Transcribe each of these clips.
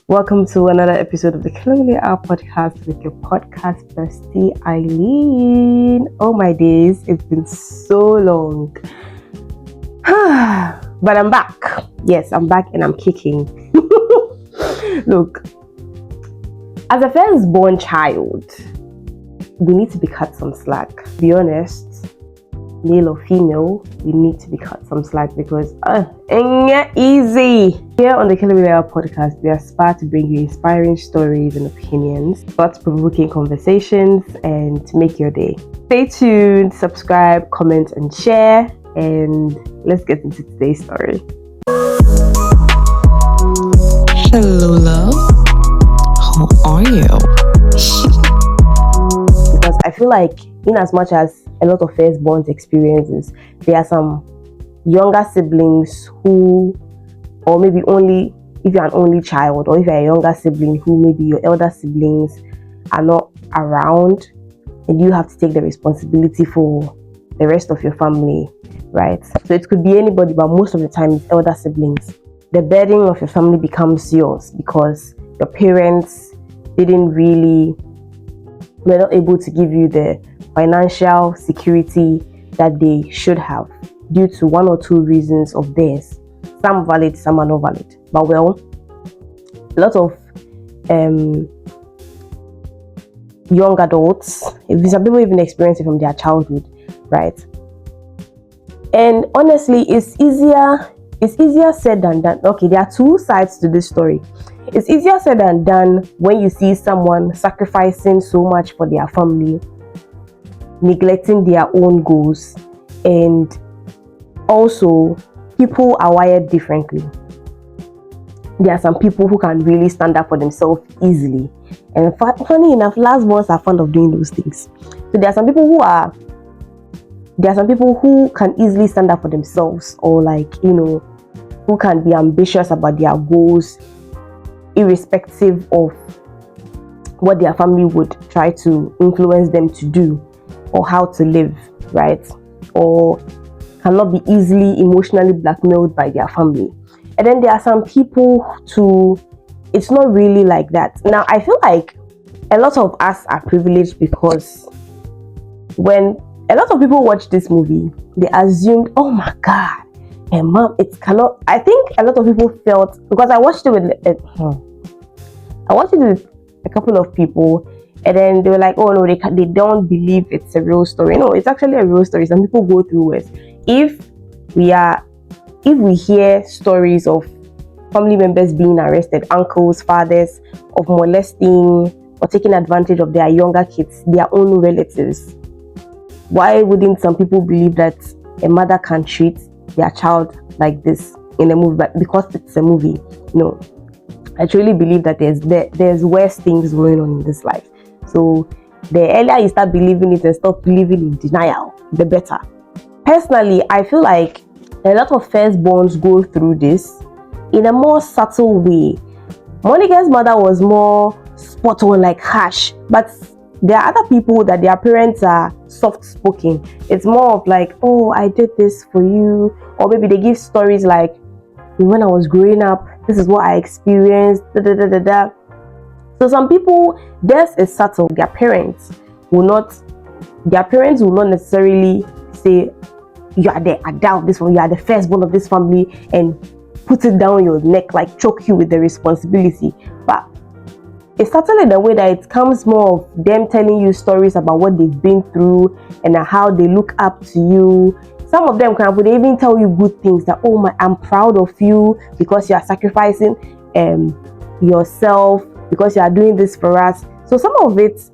Welcome to another episode of the Killing Our podcast with your podcast bestie Eileen. Oh my days, it's been so long. But I'm back. Yes, I'm back and I'm kicking. Look, as a firstborn child, we need to be cut some slack. To be honest, male or female, we need to be cut some slack because ain't easy. Here on the Killing Our podcast, we aspire to bring you inspiring stories and opinions, thought-provoking conversations, and to make your day. Stay tuned, subscribe, comment, and share, and let's get into today's story. Hello, love. How are you? Because I feel like, in as much as a lot of firstborns experiences, there are some younger siblings who, or maybe only if you're an only child, or if you're a younger sibling who maybe your elder siblings are not around, and you have to take the responsibility for the rest of your family, right? So it could be anybody, but most of the time it's elder siblings. The burden of your family becomes yours because your parents were not able to give you the financial security that they should have due to one or two reasons of theirs. Some valid, some are not valid. But well, a lot of young adults, some people even experience it from their childhood, right? And honestly, it's easier said than done. Okay, there are two sides to this story. It's easier said than done when you see someone sacrificing so much for their family, neglecting their own goals, and also people are wired differently. There are some people who can really stand up for themselves easily, and funny enough, last ones are fond of doing those things. So there are some people who can easily stand up for themselves, or who can be ambitious about their goals irrespective of what their family would try to influence them to do or how to live, right? Or cannot be easily emotionally blackmailed by their family. And then there are some people too, it's not really like that. Now, I feel like a lot of us are privileged because when a lot of people watch this movie, they assumed, oh my God, and mom, it cannot. I think a lot of people felt, because I watched it with a couple of people, and then they were like, oh no, they don't believe it's a real story. No, it's actually a real story. Some people go through it. If we hear stories of family members being arrested, uncles, fathers, of molesting or taking advantage of their younger kids, their own relatives, why wouldn't some people believe that a mother can treat their child like this in a movie? But because it's a movie, no. I truly believe that there's worse things going on in this life. So the earlier you start believing it and stop believing in denial, the better. Personally, I feel like a lot of firstborns go through this in a more subtle way. Monica's mother was more spot on, like harsh, but there are other people that their parents are soft-spoken. It's more of like, oh, I did this for you. Or maybe they give stories like, when I was growing up, this is what I experienced, So some people, theirs is subtle. Their parents will not necessarily say, you are the adult, this one, you are the firstborn of this family, and put it down your neck, like choke you with the responsibility. But it's subtle in the way that it comes more of them telling you stories about what they've been through and how they look up to you. Some of them would even tell you good things, that, oh my, I'm proud of you because you are sacrificing yourself, because you are doing this for us. So some of it,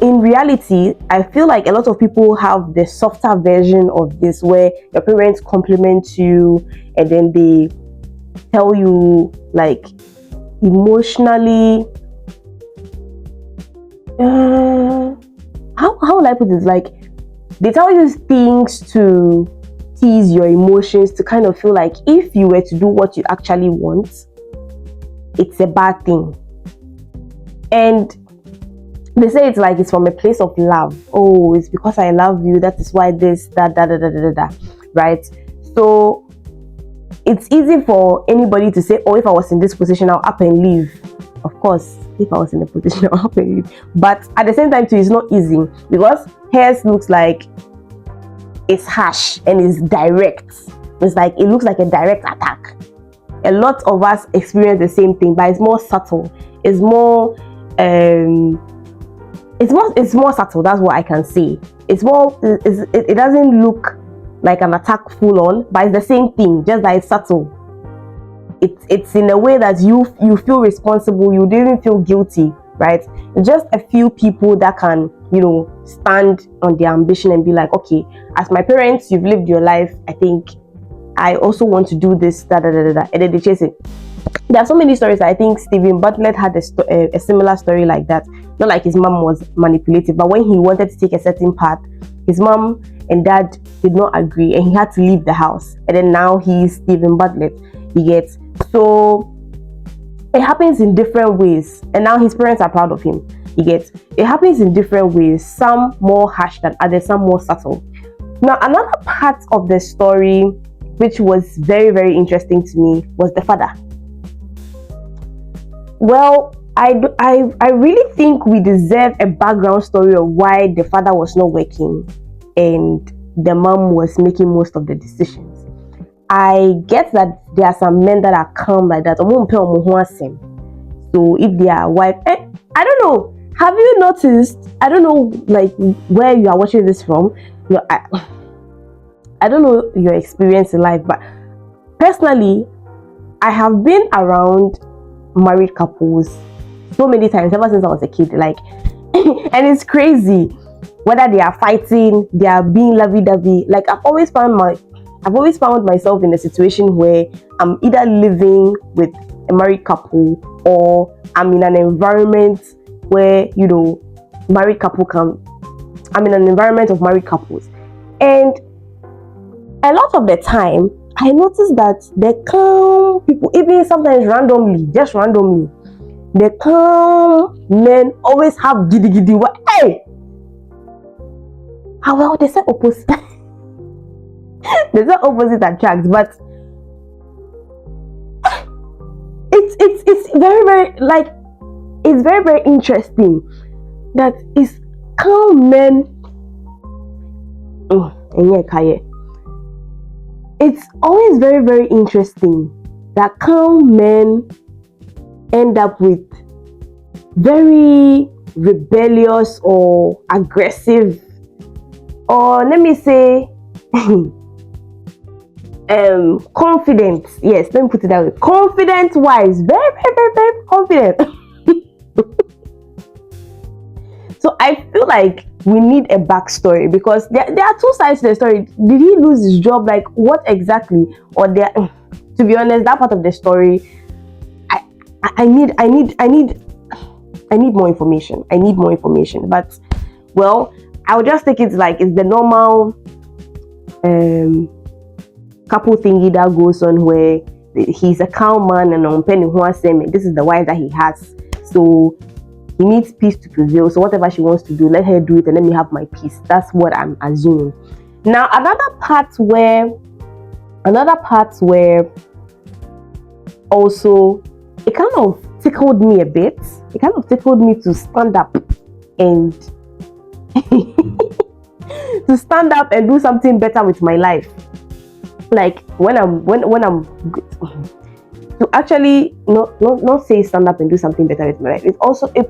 in reality, I feel like a lot of people have the softer version of this, where your parents compliment you and then they tell you like emotionally, how will I put this? Like, they tell you things to tease your emotions, to kind of feel like if you were to do what you actually want, it's a bad thing. And they say it's like it's from a place of love. Oh, it's because I love you, that is why this, that, right? So it's easy for anybody to say, oh, if I was in this position, I'll up and leave. Of course, if I was in the position, I'll up and leave. But at the same time, too, it's not easy because hers looks like it's harsh and it's direct. It's like it looks like a direct attack. A lot of us experience the same thing, but it's more subtle. It's more subtle. That's what I can say. It doesn't look like an attack full on, but it's the same thing, just that it's subtle. It's in a way that you feel responsible. You didn't feel guilty, right? Just a few people that can, stand on their ambition and be like, okay, as my parents, you've lived your life. I think I also want to do this, and then they chase it. There are so many stories. I think Stephen Bartlett had a similar story like that. Not like his mom was manipulative, but when he wanted to take a certain path, his mom and dad did not agree, and he had to leave the house. And then now he's Stephen Bartlett. He gets so it happens in different ways, and now his parents are proud of him. It happens in different ways. Some more harsh than others, some more subtle. Now, another part of the story, which was very, very interesting to me, was the father. Well, I really think we deserve a background story of why the father was not working and the mom was making most of the decisions. I get that there are some men that are calm like that. So if they are wife, I don't know. Have you noticed? I don't know, like where you are watching this from. I don't know your experience in life, but personally, I have been around married couples so many times ever since I was a kid. Like, and it's crazy whether they are fighting, they are being lovey-dovey. Like I've always found myself in a situation where I'm either living with a married couple or I'm in an environment where married couple I'm in an environment of married couples, and a lot of the time I notice that the calm people, even sometimes just randomly, the calm men always have giddy giddy. Hey, how well they say opposite. They say opposite attracts, but it's very, very, like, it's very, very interesting that it's calm men. It's always very, very interesting that calm men end up with very rebellious or aggressive, or let me say confident. Yes, let me put it that way. Confident wise, very, very, very, very confident. So I feel like we need a backstory, because there are two sides to the story. Did he lose his job? Like, what exactly? Or there, to be honest, that part of the story, I need more information. I need more information. But well, I'll just take it like it's the normal couple thingy that goes on, where he's a calm man and on penny who has him, this is the wife that he has, so he needs peace to prevail. So whatever she wants to do, let her do it and let me have my peace. That's what I'm assuming. Now, another part where also it kind of tickled me a bit. It kind of tickled me to stand up and to stand up and do something better with my life. Like when I'm to actually not say stand up and do something better with my life. It's also it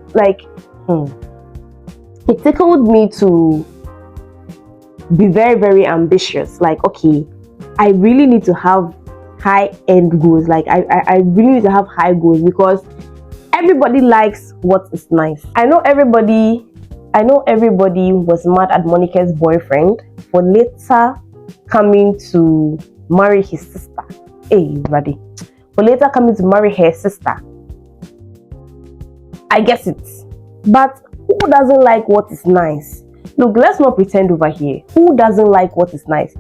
tickled me to be very, very ambitious. Like, okay, I really need to have high end goals. Like I really need to have high goals, because everybody likes what is nice. I know everybody was mad at Monica's boyfriend for later coming to marry his sister. Hey, buddy. For later coming to marry her sister. I guess it. But who doesn't like what is nice? Look, let's not pretend over here. Who doesn't like what is nice?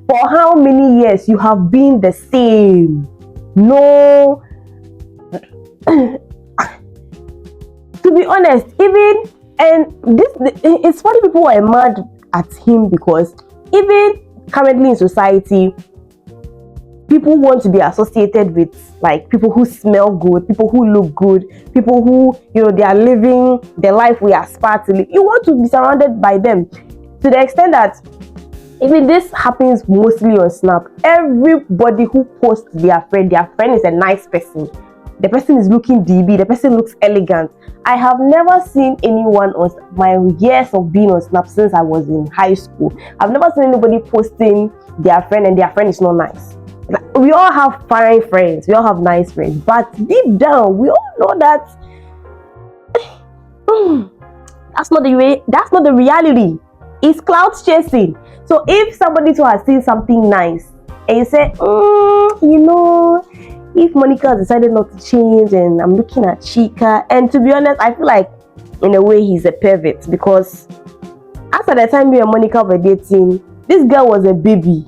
For how many years you have been the same? No. To be honest, it's funny people are mad at him, because even currently in society, people want to be associated with like people who smell good, people who look good, people who, you know, they are living the life we aspire to live. You want to be surrounded by them, to the extent that even this happens mostly on Snap. Everybody who posts their friend is a nice person. The person is looking DB, the person looks elegant. I have never seen anyone on my years of being on Snap since I was in high school. I've never seen anybody posting their friend and their friend is not nice. We all have fine friends, we all have nice friends, but deep down, we all know that that's not the reality. It's cloud chasing. So if somebody too has seen something nice and you say, you know, if Monica has decided not to change and I'm looking at Chika, and to be honest, I feel like in a way he's a pervert, because after the time me and Monica were dating, this girl was a baby.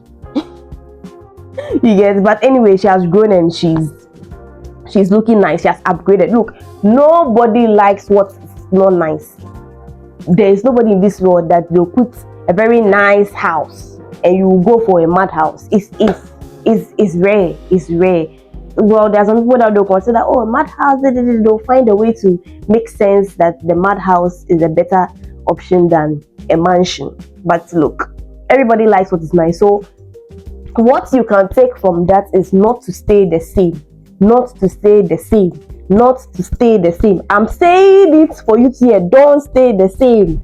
You get, but anyway, she has grown and she's looking nice. She has upgraded. Look, nobody likes what's not nice. There is nobody in this world that will put a very nice house and you will go for a mad house. It's rare. It's rare. Well, there's some people that will consider, oh, mad house, they'll find a way to make sense that the mad house is a better option than a mansion. But look, everybody likes what is nice. So what you can take from that is not to stay the same. Not to stay the same. Not to stay the same. I'm saying it for you to hear. Don't stay the same.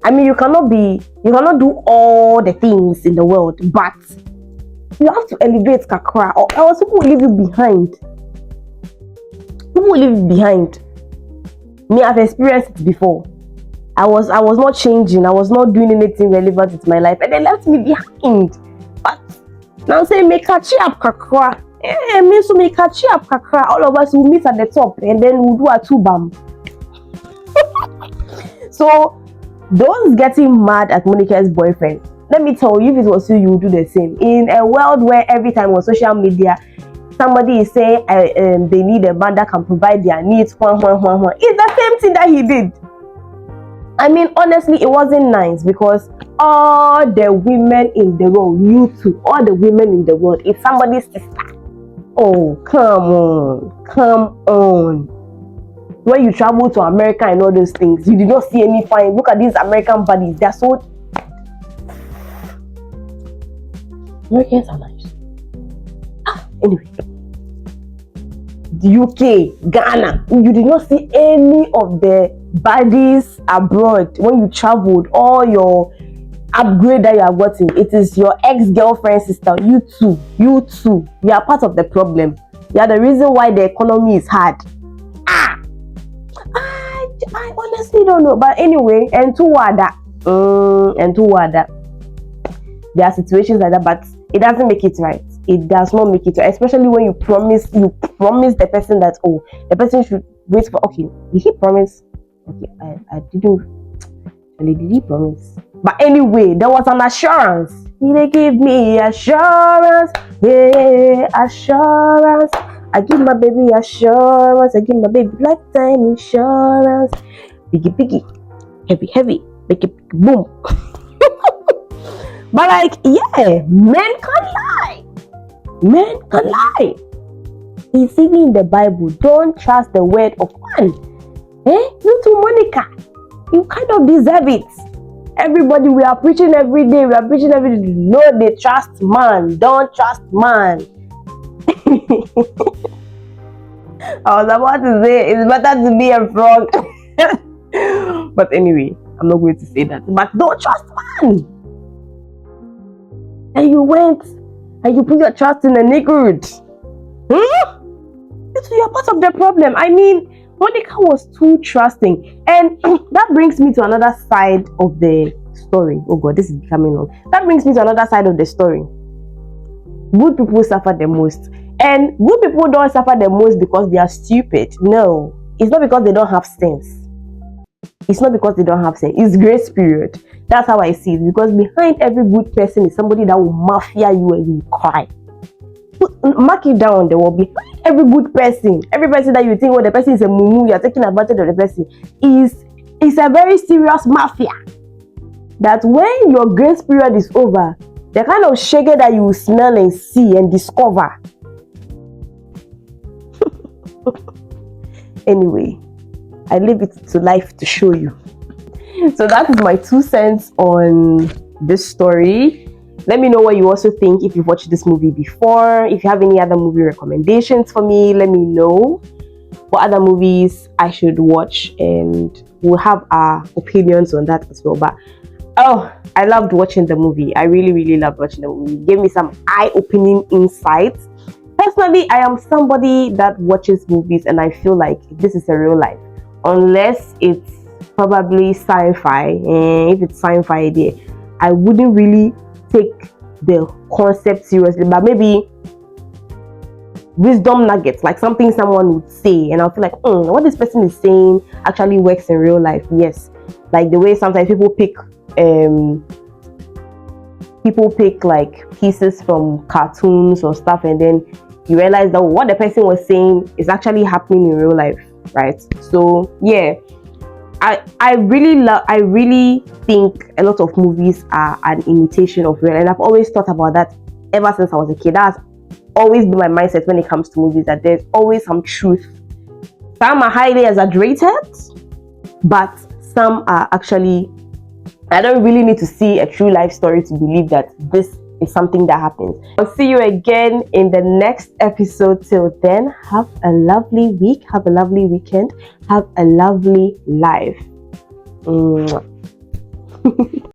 I mean, you cannot do all the things in the world, but you have to elevate kakra, or else people will leave you behind. People will leave you behind. Me, I've experienced it before. I was not changing. I was not doing anything relevant with my life, and they left me behind. But now say make a cheer up kakra. Me so make a cheer up kakra. All of us will meet at the top, and then we'll do a two bam. So those getting mad at Monica's boyfriend, let me tell you, if it was you, you would do the same. In a world where every time on social media somebody is saying they need a man that can provide their needs, it's the same thing that he did. I mean, honestly, it wasn't nice, because all the women in the world, you too, all the women in the world, it's somebody's sister. Oh, come on. When you travel to America and all those things, you did not see any fine. Look at these American bodies. They're so... Americans are nice. Anyway. The UK, Ghana, you did not see any of the bodies abroad. When you traveled, all your upgrade that you have gotten, it is your ex-girlfriend sister. You too. You are part of the problem. You are the reason why the economy is hard. I honestly don't know, but anyway, and to wada, there are situations like that, but it doesn't make it right. It does not make it right, especially when you promise the person that, oh, the person should wait for. Okay, did he promise? Okay, I didn't. Did he promise? But anyway, there was an assurance. He gave me assurance, yeah, assurance. I give my baby assurance. I give my baby lifetime insurance. Biggie, heavy, make it boom. But like, yeah, men can lie. Men can lie. It's even in the Bible. Don't trust the word of man. You too, Monica. You kind of deserve it. Everybody, we are preaching every day. No, they trust man. Don't trust man. I was about to say it's better to be a frog. But anyway, I'm not going to say that. But don't trust man. And you went and you put your trust in a nigger. So you're part of the problem. I mean, Monica was too trusting. And that brings me to another side of the story. Oh God, this is becoming long. That brings me to another side of the story. Good people suffer the most. And good people don't suffer the most because they are stupid. No, it's not because they don't have sense. It's not because they don't have sense. It's grace period. That's how I see it. Because behind every good person is somebody that will mafia you and you cry. Mark it down on the wall. Behind every good person, every person that you think, oh, the person is a mumu, you are taking advantage of the person, is a very serious mafia. That when your grace period is over, The kind of sugar that you will smell and see and discover. Anyway, I leave it to life to show you. So that is my 2 cents on this story. Let me know what you also think if you've watched this movie before. If you have any other movie recommendations for me, let me know what other movies I should watch, and we'll have our opinions on that as well. But I loved watching the movie. I really loved watching the movie. It gave me some eye-opening insights. Personally, I am somebody that watches movies and I feel like this is a real life, unless it's probably sci-fi. And if it's sci-fi, I wouldn't really take the concept seriously, but maybe wisdom nuggets, like something someone would say, and I'll feel like, what this person is saying actually works in real life. Yes, like the way sometimes people pick like pieces from cartoons or stuff, and then you realize that what the person was saying is actually happening in real life, right? So yeah, I really think a lot of movies are an imitation of real, and I've always thought about that ever since I was a kid. That's always been my mindset when it comes to movies, that there's always some truth. Some are highly exaggerated, but some are actually, I don't really need to see a true life story to believe that this is something that happens. I'll see you again in the next episode. Till then, have a lovely week, have a lovely weekend, have a lovely life. Mwah.